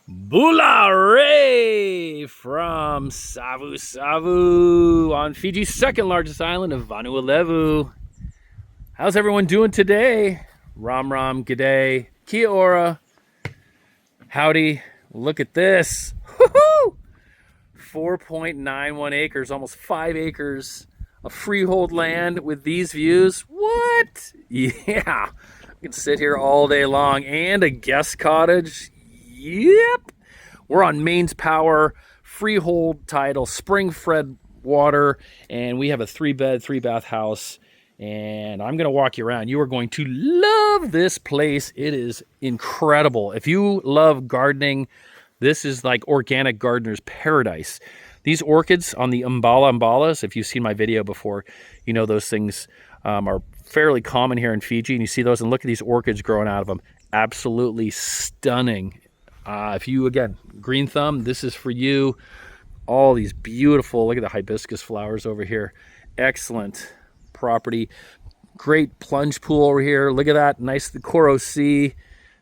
Bulare from Savusavu on Fiji's second largest island of Vanua, Levu. How's everyone doing today? Ram Ram, G'day, Kia ora, howdy. Look at this. Woohoo! 4.91 acres, almost 5 acres of freehold land with these views. What? Yeah, I can sit here all day long. And a guest cottage. Yep. We're on mains power, freehold title, spring-fed water, and we have a 3-bed, 3-bath house. And I'm going to walk you around. You are going to love this place. It is incredible. If you love gardening, this is like organic gardener's paradise. These orchids on the umballas, if you've seen my video before, you know those things are fairly common here in Fiji. And you see those, and look at these orchids growing out of them. Absolutely stunning. If you, again, green thumb, this is for you. All these beautiful, look at the hibiscus flowers over here. Excellent property. Great plunge pool over here. Look at that, nice the Coral Sea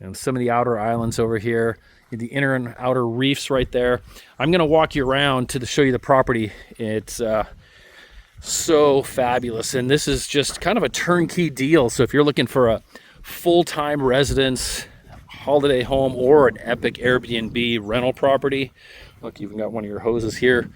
and some of the outer islands over here. The inner and outer reefs right there. I'm going to walk you around to show you the property. It's so fabulous, and this is just kind of a turnkey deal. So if you're looking for a full-time residence, holiday home, or an epic Airbnb rental property, look, you've got one of your hoses here.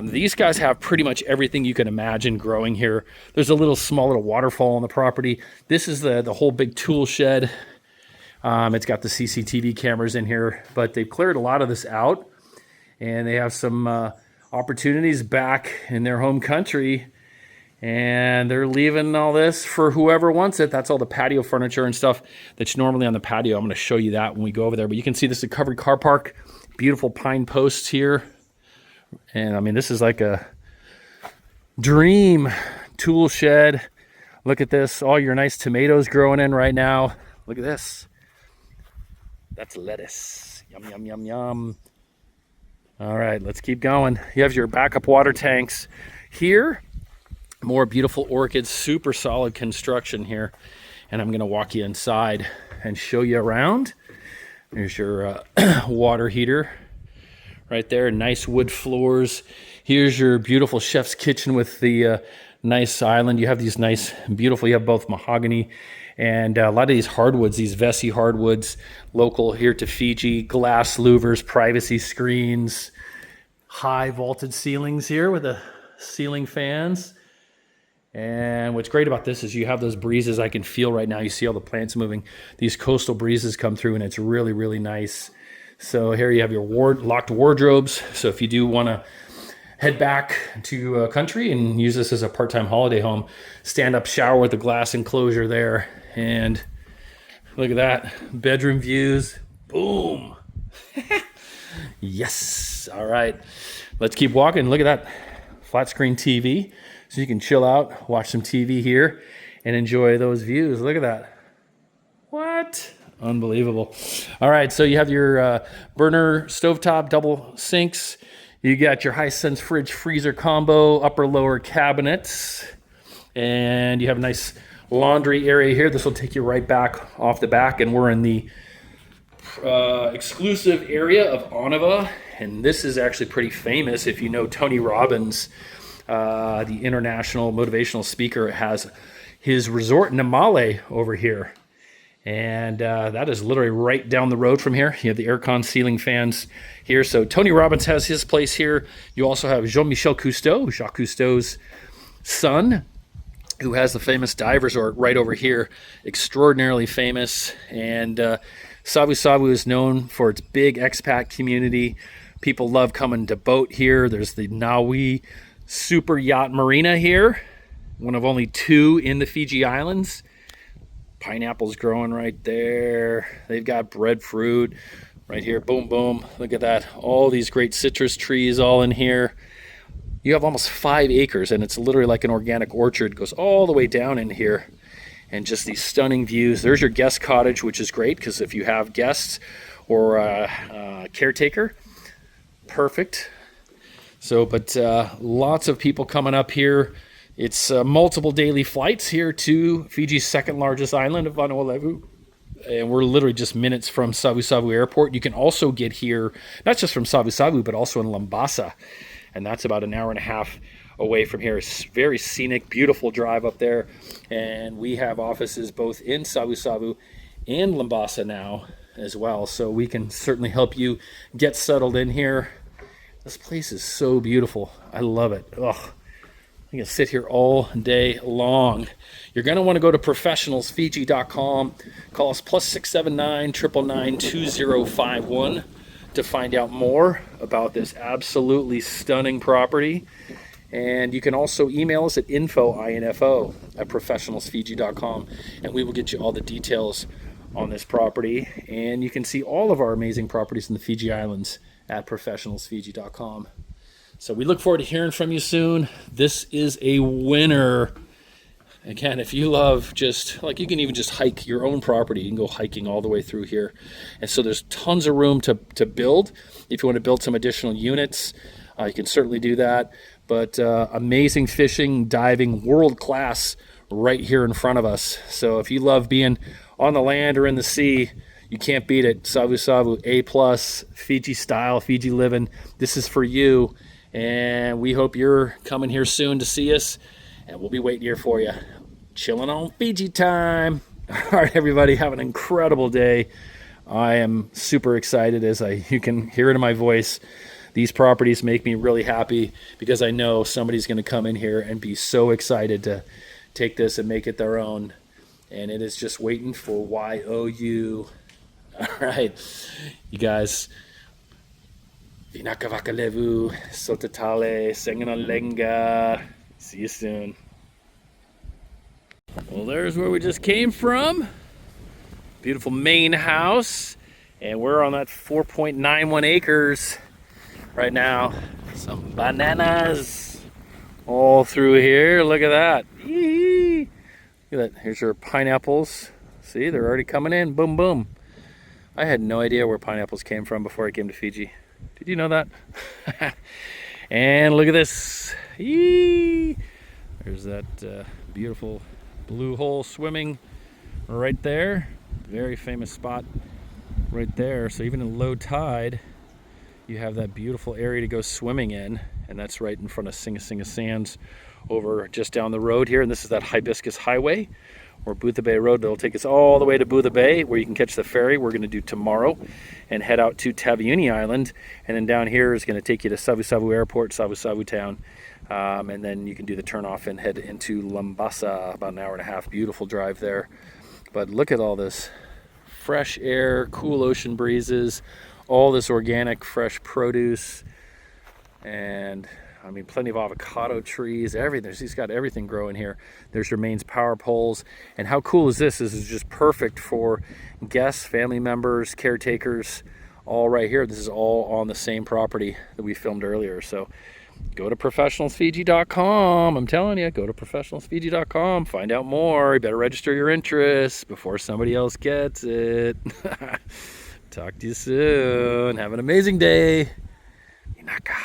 These guys have pretty much everything you can imagine growing here. There's a small little waterfall on the property. This is the whole big tool shed. It's got the CCTV cameras in here, but they've cleared a lot of this out, and they have some opportunities back in their home country, and they're leaving all this for whoever wants it. That's all the patio furniture and stuff that's normally on the patio. I'm going to show you that when we go over there, but you can see this is a covered car park, beautiful pine posts here, and I mean, this is like a dream tool shed. Look at this, all your nice tomatoes growing in right now. Look at this. That's lettuce. Yum, yum, yum, yum. All right, let's keep going. You have your backup water tanks here. More beautiful orchids, super solid construction here. And I'm going to walk you inside and show you around. There's your water heater right there. Nice wood floors. Here's your beautiful chef's kitchen with the nice island. You have these nice, beautiful, you have both mahogany and a lot of these hardwoods, these Vessi hardwoods, local here to Fiji, glass louvers, privacy screens, high vaulted ceilings here with the ceiling fans. And what's great about this is you have those breezes I can feel right now. You see all the plants moving. These coastal breezes come through, and it's really, really nice. So here you have your locked wardrobes. So if you do want to head back to a country and use this as a part-time holiday home, stand-up shower with a glass enclosure there. And look at that, bedroom views. Boom. Yes. All right, let's keep walking. Look at that flat screen TV. So you can chill out, watch some TV here, and enjoy those views. Look at that. What? Unbelievable. All right, so you have your burner stovetop, double sinks. You got your Hisense fridge freezer combo, upper-lower cabinets. And you have a nice laundry area here. This will take you right back off the back, and we're in the exclusive area of Oneva. And this is actually pretty famous. If you know Tony Robbins, the international motivational speaker, has his resort Namale over here. And that is literally right down the road from here. You have the aircon ceiling fans here. So Tony Robbins has his place here. You also have Jean-Michel Cousteau, Jacques Cousteau's son, who has the famous dive resort right over here. Extraordinarily famous. And Savusavu is known for its big expat community. People love coming to boat here. There's the Naui Super Yacht Marina here, one of only 2 in the Fiji Islands. Pineapples growing right there. They've got breadfruit right here. Boom, boom. Look at that. All these great citrus trees all in here. You have almost 5 acres, and it's literally like an organic orchard. It goes all the way down in here. And just these stunning views. There's your guest cottage, which is great because if you have guests or a caretaker, perfect. So, but lots of people coming up here. It's multiple daily flights here to Fiji's second largest island of Vanua, Levu. and we're literally just minutes from Savusavu Airport. You can also get here, not just from Savusavu, but also in Lambasa, and that's about an hour and a half away from here. It's very scenic, beautiful drive up there, and we have offices both in Savusavu and Lambasa now as well, so we can certainly help you get settled in here. This place is so beautiful. I love it. Ugh. You can sit here all day long. You're going to want to go to professionalsfiji.com. Call us +679 999 2051 to find out more about this absolutely stunning property. And you can also email us at info at professionalsfiji.com, and we will get you all the details on this property. And you can see all of our amazing properties in the Fiji Islands at professionalsfiji.com. So we look forward to hearing from you soon. This is a winner. Again, if you love just, like, you can even just hike your own property. You can go hiking all the way through here. And so there's tons of room to build. If you want to build some additional units, you can certainly do that. But amazing fishing, diving, world class right here in front of us. So if you love being on the land or in the sea, you can't beat it. Savusavu, A+, Fiji style, Fiji living. This is for you. And we hope you're coming here soon to see us, and we'll be waiting here for you. Chilling on Fiji time. All right, everybody, have an incredible day. I am super excited, as you can hear it in my voice. These properties make me really happy because I know somebody's going to come in here and be so excited to take this and make it their own. And it is just waiting for YOU. All right, you guys. Vinakavaka Levu, Sotatale, Sengangalenga. See you soon. Well, there's where we just came from. Beautiful main house. And we're on that 4.91 acres right now. Some bananas all through here. Look at that. Yee-hee. Look at that. Here's your pineapples. See, they're already coming in. Boom, boom. I had no idea where pineapples came from before I came to Fiji. Did you know that? And look at this. Yee! There's that beautiful blue hole swimming right there. Very famous spot right there. So even in low tide, you have that beautiful area to go swimming in. And that's right in front of Singasinga Sands over just down the road here. And this is that Hibiscus Highway, or Bootha Bay Road. That'll take us all the way to Bootha Bay, where you can catch the ferry we're going to do tomorrow and head out to Taveuni Island. And then down here is going to take you to Savusavu Airport, Savusavu Town. And then you can do the turnoff and head into Lambasa, about an hour and a half. Beautiful drive there. But look at all this fresh air, cool ocean breezes, all this organic, fresh produce, and I mean, plenty of avocado trees, everything. He's got everything growing here. There's your mains power poles. And how cool is this? This is just perfect for guests, family members, caretakers, all right here. This is all on the same property that we filmed earlier. So go to professionalsfiji.com. I'm telling you, go to professionalsfiji.com. Find out more. You better register your interest before somebody else gets it. Talk to you soon. Have an amazing day. Inaka.